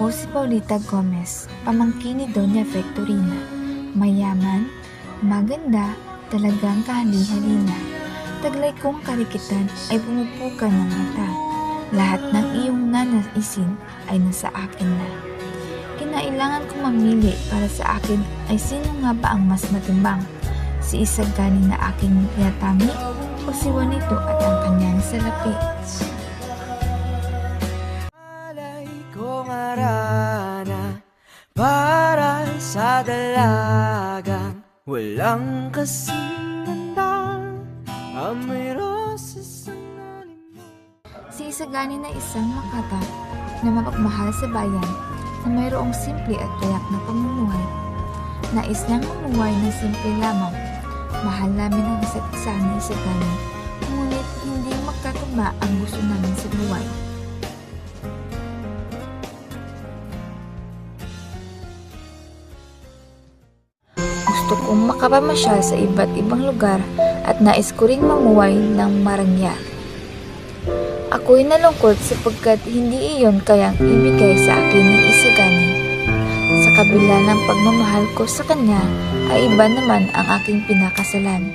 Ako si Paulita Gomez, pamangkin ni Doña Victorina. Mayaman, maganda, talagang kahali-halina. Taglay kong karikitan ay pumupukan ng mata. Lahat ng iyong nanaisin ay nasa akin na. Kinailangan kong mamili para sa akin ay sino nga ba ang mas matimbang? Si Isagani na aking tinatami o si Juanito at ang kanyang salapi? Para sa dalagang walang kasing ganda, amoy roses sa nalimon. Si Isagani na isang makata na mapagmahal sa bayan na mayroong simple at payak na pamumuhay. Nais niyang mamuhay ng simple lamang. Mahal namin ang isa't isa ni Isagani, ngunit hindi magkatugma ang gusto namin sa buhay. Gusto kong makapamasyal sa iba't ibang lugar at nais ko ring mamuhay ng marangya. Ako'y nalungkot sapagkat hindi iyon kayang ibigay sa akin ni Isagani. Sa kabila ng pagmamahal ko sa kanya, ay iba naman ang aking pinakasalan.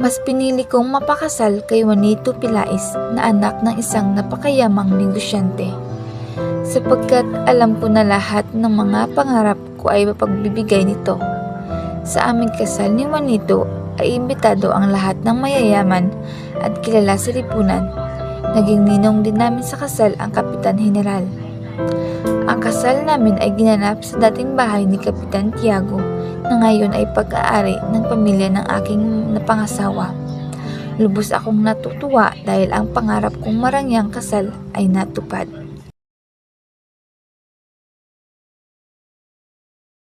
Mas pinili kong mapakasal kay Juanito Pilais na anak ng isang napakayamang negosyante. Sapagkat alam ko na lahat ng mga pangarap ko ay mapagbibigay nito. Sa aming kasal ni Juanito ay imbitado ang lahat ng mayayaman at kilala sa lipunan. Naging ninong din namin sa kasal ang Kapitan General. Ang kasal namin ay ginanap sa dating bahay ni Kapitan Tiago na ngayon ay pag-aari ng pamilya ng aking napangasawa. Lubos akong natutuwa dahil ang pangarap kong marangyang kasal ay natupad.